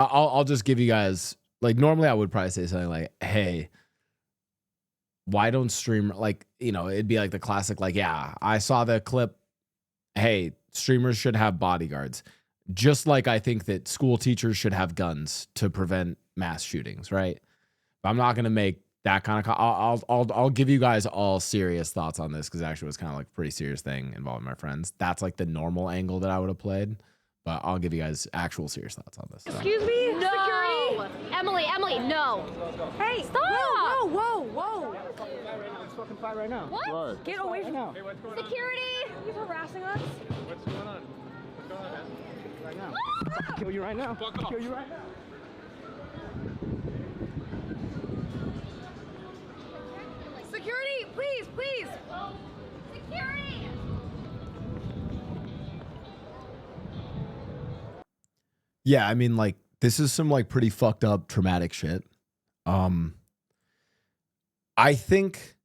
I'll just give you guys, like, normally I would probably say something like, hey, why don't stream, like, it'd be like the classic, like, yeah, I saw the clip. Hey, streamers should have bodyguards. Just like I think that school teachers should have guns to prevent mass shootings, right? But I'm not going to make that kind of, I'll give you guys all serious thoughts on this, because actually it was kind of like a pretty serious thing involving my friends. That's like the normal angle that I would have played. But I'll give you guys actual serious thoughts on this. Excuse me? No. Security? Emily, no. Hey, Stop. Whoa. Let's fucking fight right now. What? Right. Get away from now. Hey, what's going Security. He's harassing us. What's going on? What's going on, man? Right now. I'll kill you right now. Fuck off. Kill you right now. Security, please. Security. Yeah, I mean, like, this is some like pretty fucked up traumatic shit. I think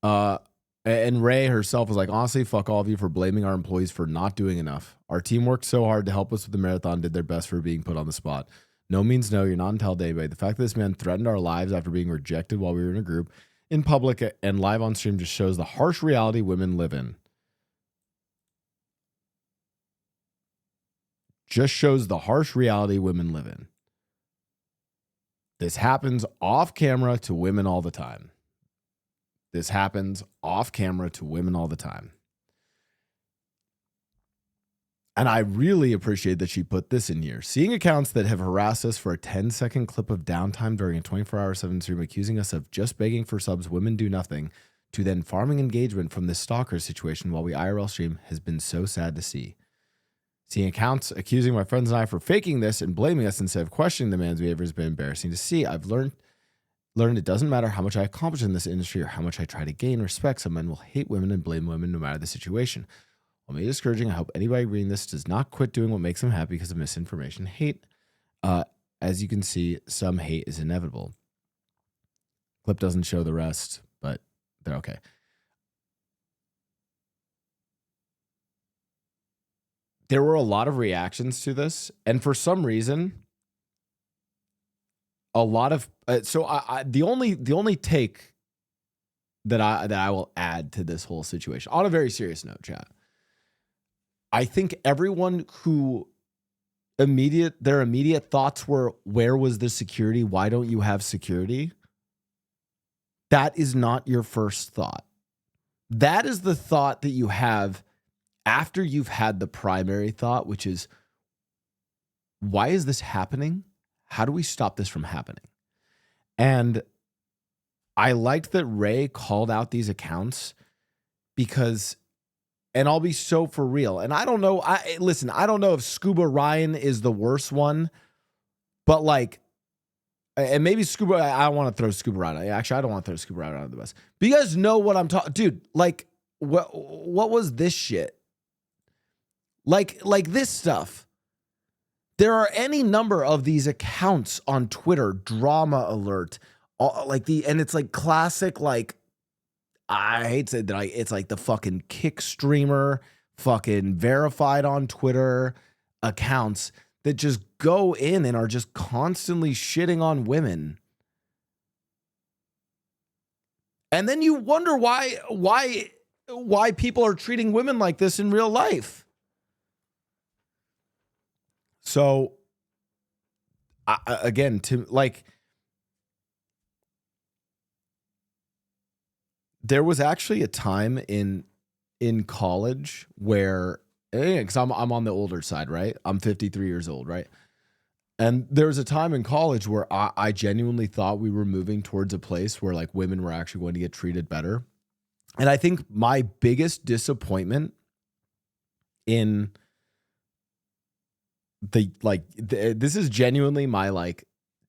and Ray herself was like, honestly, fuck all of you for blaming our employees for not doing enough. Our team worked so hard to help us with the marathon, did their best for being put on the spot. No means no, you're not entitled to anybody. The fact that this man threatened our lives after being rejected while we were in a group in public and live on stream just shows the harsh reality women live in. Just shows the harsh reality women live in. This happens off camera to women all the time. This happens off camera to women all the time. And I really appreciate that she put this in here. Seeing accounts that have harassed us for a 10-second clip of downtime during a 24-hour/7 stream accusing us of just begging for subs, women do nothing, to then farming engagement from this stalker situation while we IRL stream has been so sad to see. Seeing accounts accusing my friends and I for faking this and blaming us instead of questioning the man's behavior has been embarrassing to see. I've learned it doesn't matter how much I accomplish in this industry or how much I try to gain respect. Some men will hate women and blame women no matter the situation. While maybe discouraging, I hope anybody reading this does not quit doing what makes them happy because of misinformation. Hate, as you can see, some hate is inevitable. Clip doesn't show the rest, but they're okay. There were a lot of reactions to this, and for some reason, a lot of the only take that I will add to this whole situation, on a very serious note, chat. I think everyone who their immediate thoughts were, where was the security? Why don't you have security? That is not your first thought. That is the thought that you have after you've had the primary thought, which is, why is this happening? How do we stop this from happening? And I liked that Ray called out these accounts because, and I'll be so for real, and I don't know, listen, I don't know if Scuba Ryan is the worst one, but like, and maybe Scuba, I don't want to throw Scuba Ryan. Actually, I don't want to throw Scuba Ryan under the bus. But you guys know what I'm talking, dude, like, what was this shit? Like this stuff. There are any number of these accounts on Twitter, drama alert, and it's like classic, like, I hate to say that it's like the fucking kick streamer, fucking verified on Twitter accounts that just go in and are just constantly shitting on women. And then you wonder why people are treating women like this in real life. So, again, there was actually a time in college where, because I'm on the older side, right? I'm 53 years old, right? And there was a time in college where I genuinely thought we were moving towards a place where like women were actually going to get treated better. And I think my biggest disappointment in this is genuinely my like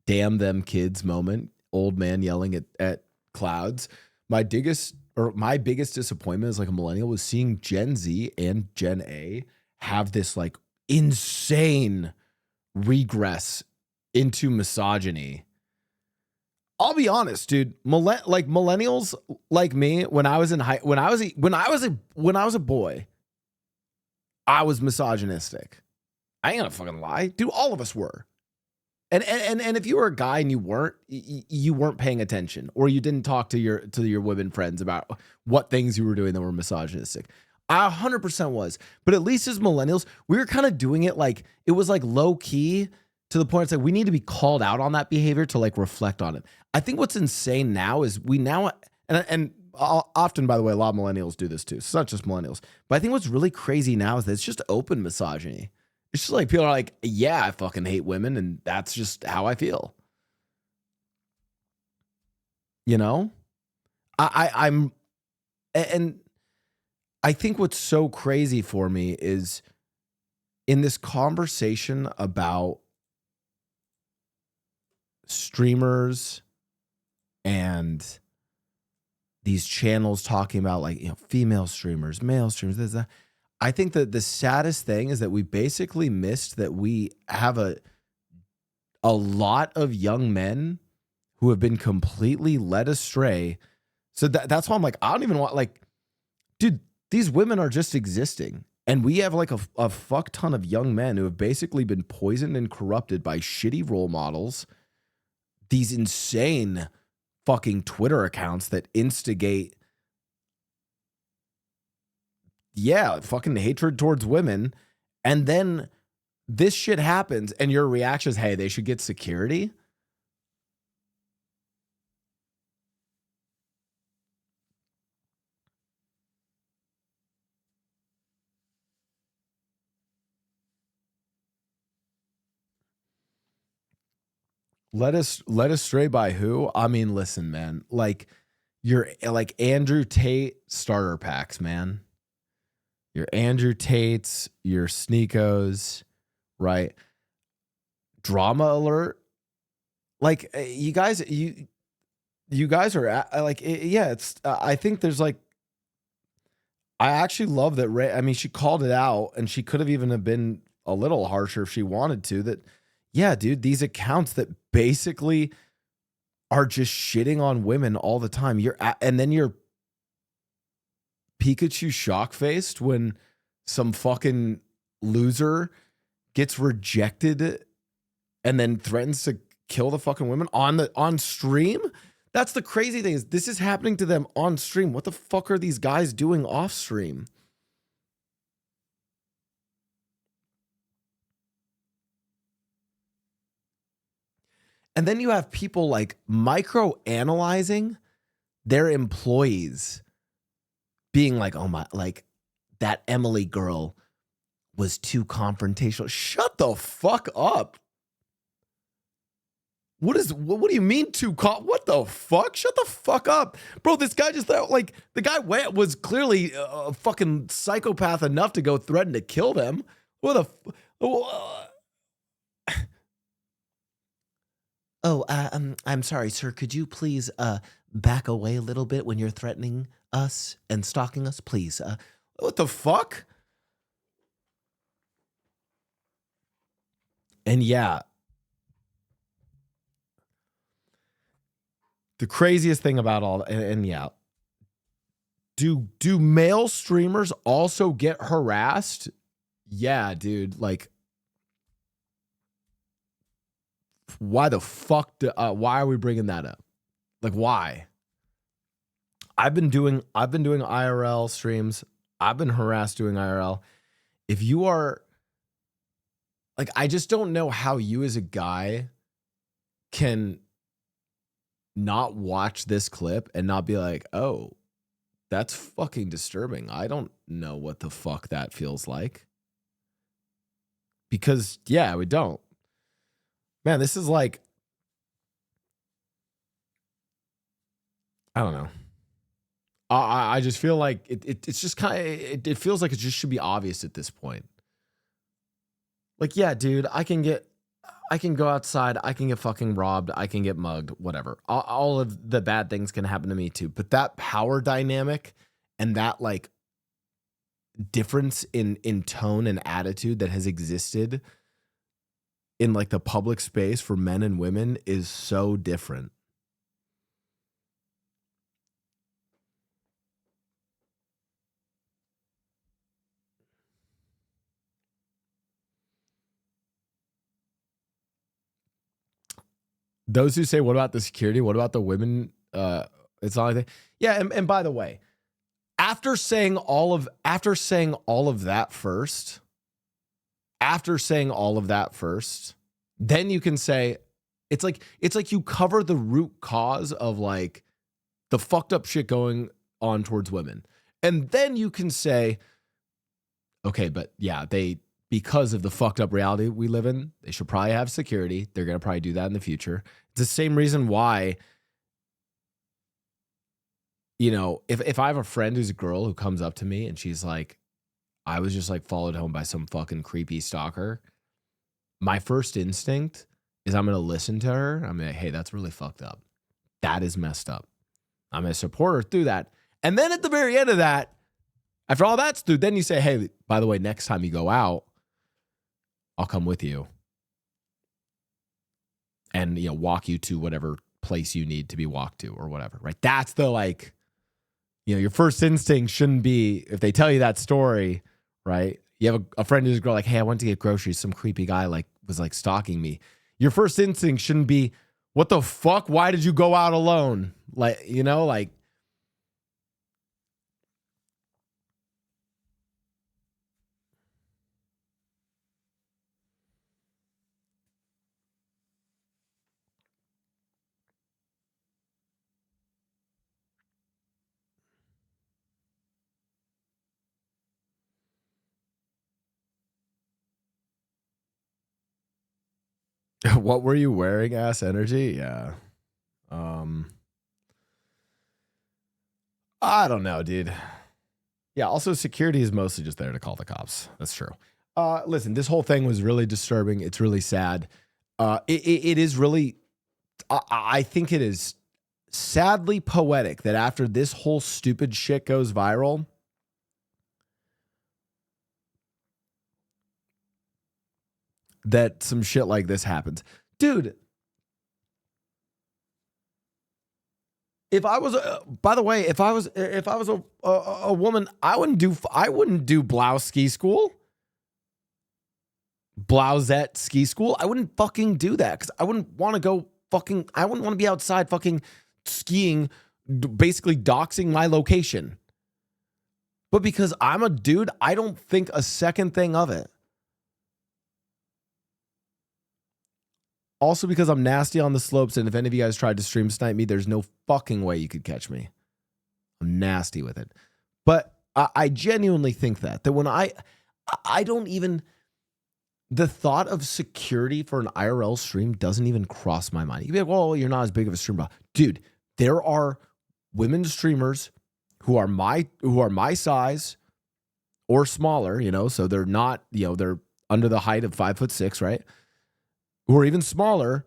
damn them kids moment, old man yelling at clouds. My biggest disappointment as like a millennial was seeing Gen Z and Gen A have this like insane regress into misogyny. I'll be honest, dude. Millennials like me, when I was a boy, I was misogynistic. I ain't gonna fucking lie. Dude, all of us were. And if you were a guy and you weren't paying attention, or you didn't talk to your women friends about what things you were doing that were misogynistic. I 100% was. But at least as millennials, we were kind of doing it like it was like low key to the point it's like we need to be called out on that behavior to like reflect on it. I think what's insane now is we now and often, by the way, a lot of millennials do this too. It's not just millennials. But I think what's really crazy now is that it's just open misogyny. It's just like people are like, yeah, I fucking hate women, and that's just how I feel. You know? I'm and I think what's so crazy for me is in this conversation about streamers and these channels talking about like, you know, female streamers, male streamers, this, that. I think that the saddest thing is that we basically missed that we have a lot of young men who have been completely led astray. So that's why I'm like, I don't even want, like, dude, these women are just existing. And we have like a fuck ton of young men who have basically been poisoned and corrupted by shitty role models, these insane fucking Twitter accounts that instigate fucking hatred towards women. And then this shit happens and your reaction is, hey, they should get security. Let us stray by who? I mean, listen, man, like you're like Andrew Tate starter packs, man. Your Andrew Tates, your Sneekos, right? Drama alert. Like you guys are like, yeah, it's, I think there's like, I actually love that Ray, I mean, she called it out and she could have even have been a little harsher if she wanted to, that, yeah, dude, these accounts that basically are just shitting on women all the time. And then you're Pikachu shock faced when some fucking loser gets rejected and then threatens to kill the fucking women on stream. That's the crazy thing, is this is happening to them on stream. What the fuck are these guys doing off stream? And then you have people like micro analyzing their employees, being like, oh my, like that Emily girl was too confrontational. Shut the fuck up. What do you mean what the fuck? Shut the fuck up. Bro, this guy just thought, like, the guy was clearly a fucking psychopath enough to go threaten to kill them. What the I'm sorry, sir. Could you please back away a little bit when you're threatening us and stalking us, please? What the fuck? And yeah, the craziest thing about all, and yeah, do male streamers also get harassed? Yeah, dude. Like, why the fuck? Why are we bringing that up? Like, why? I've been doing IRL streams. I've been harassed doing IRL. If you are, like, I just don't know how you as a guy can not watch this clip and not be like, oh, that's fucking disturbing. I don't know what the fuck that feels like. Because, yeah, we don't. Man, this is like, I don't know. I just feel like it's just kind of, it feels like it just should be obvious at this point. Like, yeah, dude, I can go outside, I can get fucking robbed, I can get mugged, whatever. All of the bad things can happen to me too. But that power dynamic and that like difference in tone and attitude that has existed in like the public space for men and women is so different. Those who say, what about the security? What about the women? It's not like that. Yeah, and by the way, after saying all of that first, then you can say it's like you cover the root cause of like the fucked up shit going on towards women. And then you can say, okay, but yeah, because of the fucked up reality we live in, they should probably have security. They're going to probably do that in the future. It's the same reason why, you know, if I have a friend who's a girl who comes up to me and she's like, I was just like followed home by some fucking creepy stalker, my first instinct is I'm going to listen to her. I'm like, hey, that's really fucked up. That is messed up. I'm going to support her through that. And then at the very end of that, after all that's through, then you say, hey, by the way, next time you go out, I'll come with you and, you know, walk you to whatever place you need to be walked to or whatever, right? That's the like, you know, your first instinct shouldn't be, if they tell you that story, right? You have a friend who's a girl like, hey, I went to get groceries. Some creepy guy like was like stalking me. Your first instinct shouldn't be, what the fuck? Why did you go out alone? Like, you know, like, what were you wearing, ass energy? Yeah. I don't know, dude. Yeah, also security is mostly just there to call the cops. That's true. Listen, this whole thing was really disturbing. It's really sad. It is really, I think it is sadly poetic that after this whole stupid shit goes viral, that some shit like this happens. Dude, if I was, by the way, if I was a woman, I wouldn't do Blau ski school. Blauzette ski school. I wouldn't fucking do that because I wouldn't want to go fucking, I wouldn't want to be outside fucking skiing, basically doxing my location. But because I'm a dude, I don't think a second thing of it. Also because I'm nasty on the slopes, and if any of you guys tried to stream snipe me, there's no fucking way you could catch me. I'm nasty with it. But I genuinely think that when I don't even, the thought of security for an IRL stream doesn't even cross my mind. You'd be like, well, you're not as big of a streamer. Dude, there are women streamers who are my size or smaller, you know, so they're not, you know, they're under the height of 5'6", right? Who are even smaller,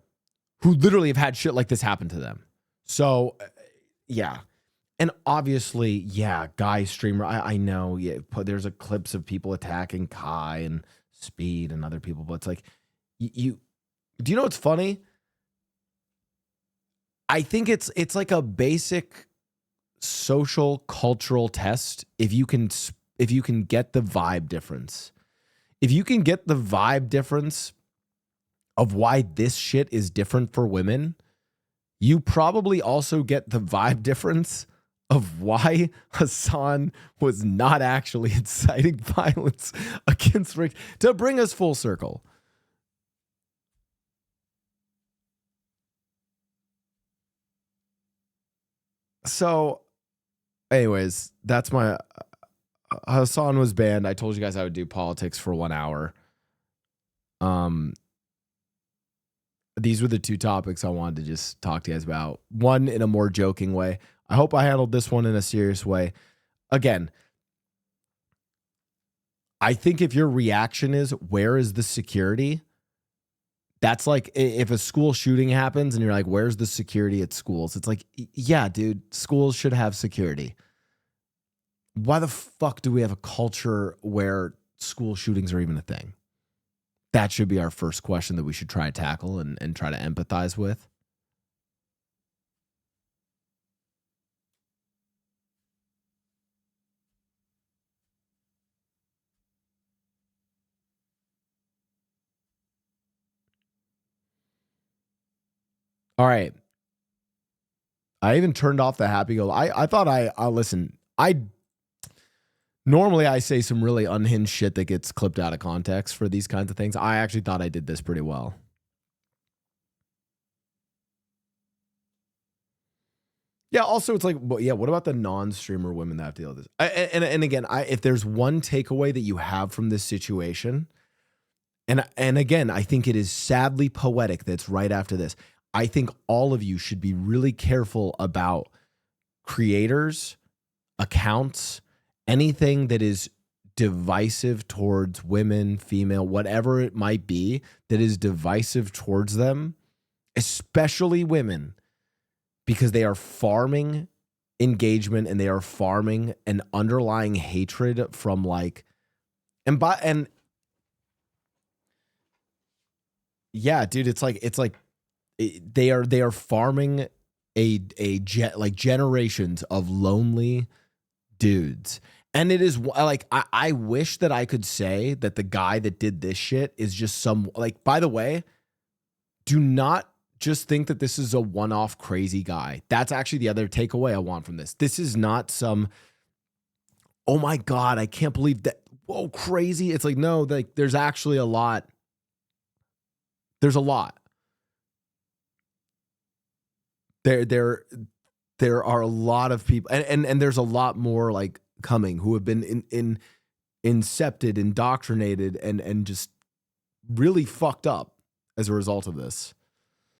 who literally have had shit like this happen to them. So, yeah. And obviously, yeah, guy streamer, I know, yeah, there's a clips of people attacking Kai and Speed and other people, but it's like, you do you know what's funny? I think it's like a basic social cultural test if you can get the vibe difference. If you can get the vibe difference of why this shit is different for women, you probably also get the vibe difference of why Hassan was not actually inciting violence against Rick, to bring us full circle. So, anyways, that's my, Hassan was banned. I told you guys I would do politics for 1 hour. These were the two topics I wanted to just talk to you guys about. One in a more joking way. I hope I handled this one in a serious way. Again, I think if your reaction is, where is the security? That's like if a school shooting happens and you're like, where's the security at schools? It's like, yeah, dude, schools should have security. Why the fuck do we have a culture where school shootings are even a thing? That should be our first question that we should try to tackle and try to empathize with. All right. I even turned off the happy go. I thought listen. Normally I say some really unhinged shit that gets clipped out of context for these kinds of things. I actually thought I did this pretty well. Yeah. Also, it's like, yeah. What about the non-streamer women that have to deal with this? And again, if there's one takeaway that you have from this situation, and again, I think it is sadly poetic that's right after this. I think all of you should be really careful about creators, accounts, anything that is divisive towards women, female, whatever it might be, that is divisive towards them, especially women, because they are farming engagement and they are farming an underlying hatred from like, yeah, dude, it's like they are farming like generations of lonely dudes. And it is like, I wish that I could say that the guy that did this shit is just some, like, by the way, do not just think that this is a one-off crazy guy. That's actually the other takeaway I want from this. This is not some, oh my God, I can't believe that. Whoa, crazy. It's like, no, like there's actually a lot. There's a lot. There are a lot of people, and there's a lot more like coming who have been incepted, indoctrinated, and just really fucked up as a result of this.